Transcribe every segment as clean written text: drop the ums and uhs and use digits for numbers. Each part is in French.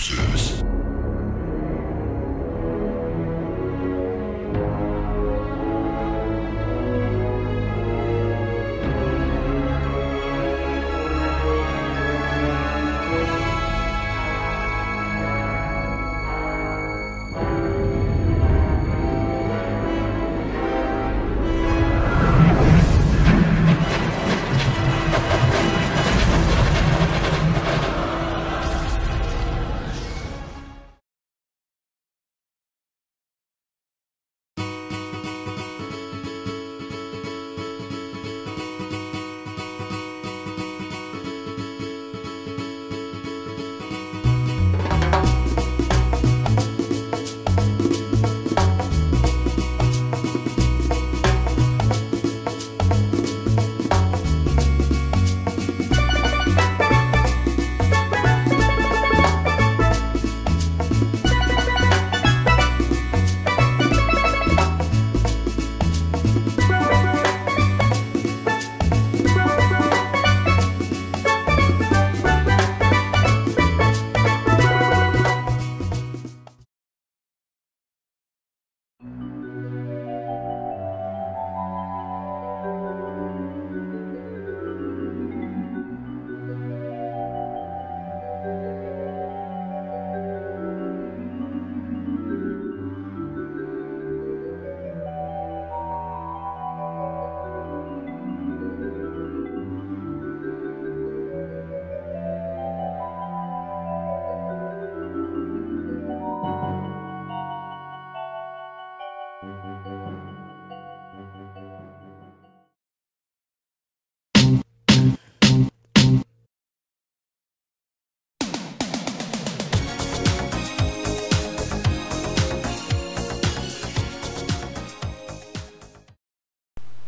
Synopsis.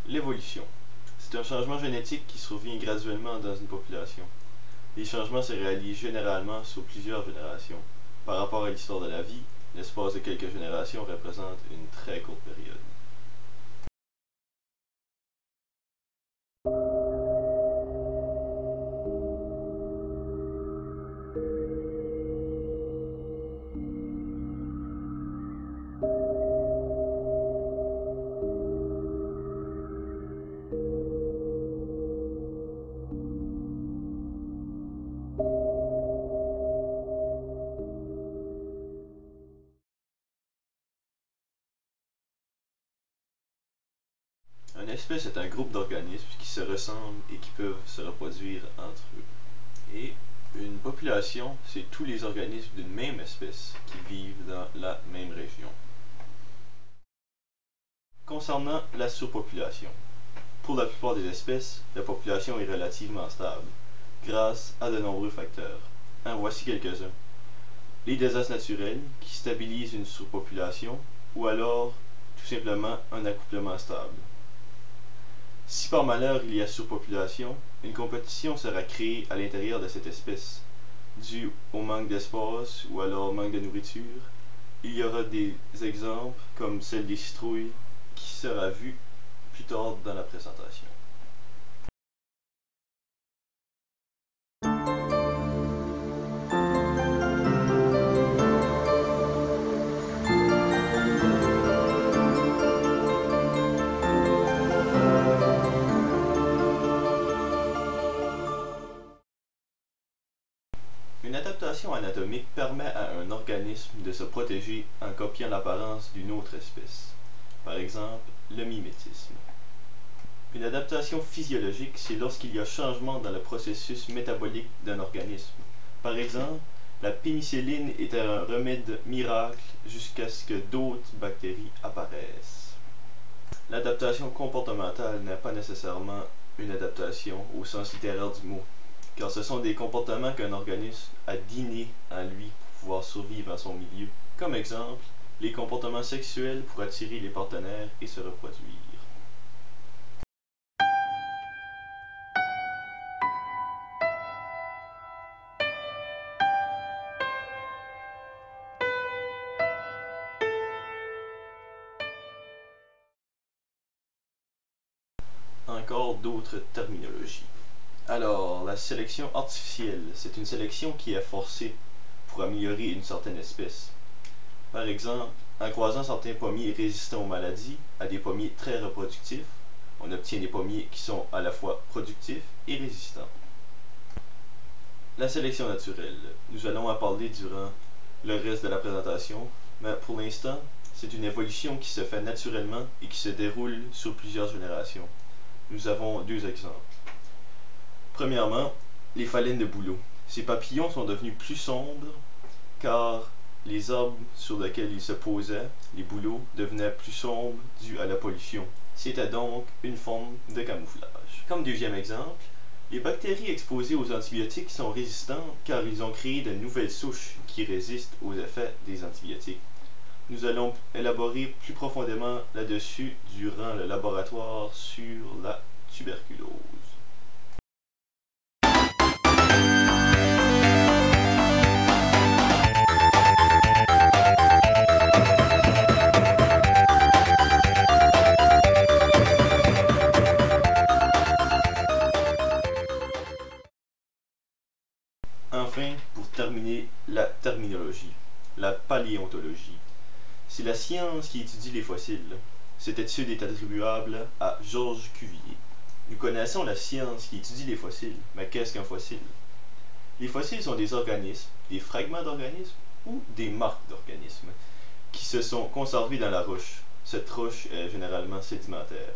L'évolution. C'est un changement génétique qui survient graduellement dans une population. Les changements se réalisent généralement sur plusieurs générations. Par rapport à l'histoire de la vie, l'espace de quelques générations représente une très courte période. Une espèce est un groupe d'organismes qui se ressemblent et qui peuvent se reproduire entre eux. Et une population, c'est tous les organismes d'une même espèce qui vivent dans la même région. Concernant la surpopulation. Pour la plupart des espèces, la population est relativement stable, grâce à de nombreux facteurs. En voici quelques-uns. Les désastres naturels qui stabilisent une surpopulation, ou alors tout simplement un accouplement stable. Si par malheur il y a surpopulation, une compétition sera créée à l'intérieur de cette espèce, due au manque d'espace ou alors manque de nourriture. Il y aura des exemples comme celle des citrouilles qui sera vue plus tard dans la présentation. Une adaptation anatomique permet à un organisme de se protéger en copiant l'apparence d'une autre espèce. Par exemple, le mimétisme. Une adaptation physiologique, c'est lorsqu'il y a changement dans le processus métabolique d'un organisme. Par exemple, la pénicilline était un remède miracle jusqu'à ce que d'autres bactéries apparaissent. L'adaptation comportementale n'est pas nécessairement une adaptation au sens littéraire du mot, car ce sont des comportements qu'un organisme a d'inné en lui pour pouvoir survivre dans son milieu. Comme exemple, les comportements sexuels pour attirer les partenaires et se reproduire. Encore d'autres terminologies. Alors, la sélection artificielle, c'est une sélection qui est forcée pour améliorer une certaine espèce. Par exemple, en croisant certains pommiers résistants aux maladies à des pommiers très reproductifs, on obtient des pommiers qui sont à la fois productifs et résistants. La sélection naturelle. Nous allons en parler durant le reste de la présentation, mais pour l'instant, c'est une évolution qui se fait naturellement et qui se déroule sur plusieurs générations. Nous avons deux exemples. Premièrement, les phalènes de bouleau. Ces papillons sont devenus plus sombres car les arbres sur lesquels ils se posaient, les bouleaux, devenaient plus sombres dû à la pollution. C'était donc une forme de camouflage. Comme deuxième exemple, les bactéries exposées aux antibiotiques sont résistantes car ils ont créé de nouvelles souches qui résistent aux effets des antibiotiques. Nous allons élaborer plus profondément là-dessus durant le laboratoire sur la tuberculose. Enfin, pour terminer, la terminologie, la paléontologie. C'est la science qui étudie les fossiles. Cette étude est attribuable à Georges Cuvier. Nous connaissons la science qui étudie les fossiles, mais qu'est-ce qu'un fossile? Les fossiles sont des organismes, des fragments d'organismes ou des marques d'organismes qui se sont conservés dans la roche. Cette roche est généralement sédimentaire.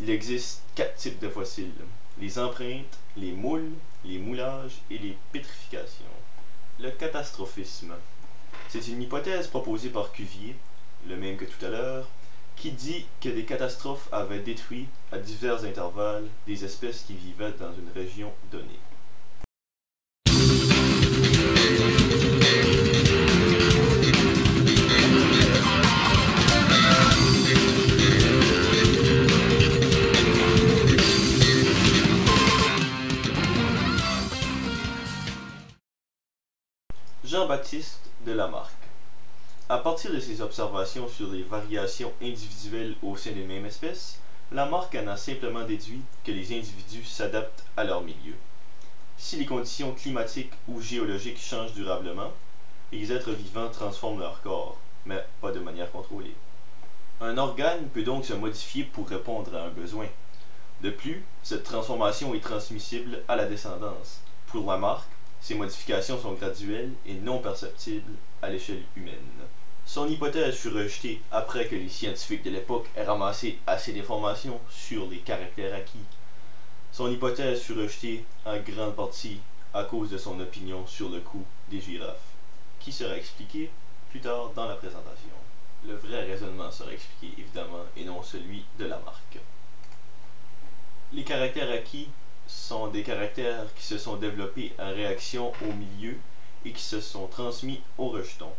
Il existe 4 types de fossiles: les empreintes, les moules, les moulages et les pétrifications. Le catastrophisme. C'est une hypothèse proposée par Cuvier, le même que tout à l'heure, qui dit que des catastrophes avaient détruit à divers intervalles des espèces qui vivaient dans une région donnée. Jean-Baptiste de Lamarck. À partir de ses observations sur les variations individuelles au sein d'une même espèce, Lamarck en a simplement déduit que les individus s'adaptent à leur milieu. Si les conditions climatiques ou géologiques changent durablement, les êtres vivants transforment leur corps, mais pas de manière contrôlée. Un organe peut donc se modifier pour répondre à un besoin. De plus, cette transformation est transmissible à la descendance. Pour Lamarck, ces modifications sont graduelles et non perceptibles à l'échelle humaine. Son hypothèse fut rejetée après que les scientifiques de l'époque aient ramassé assez d'informations sur les caractères acquis. Son hypothèse fut rejetée en grande partie à cause de son opinion sur le cou des girafes, qui sera expliqué plus tard dans la présentation. Le vrai raisonnement sera expliqué évidemment et non celui de Lamarck. Les caractères acquis sont des caractères qui se sont développés en réaction au milieu et qui se sont transmis aux rejetons.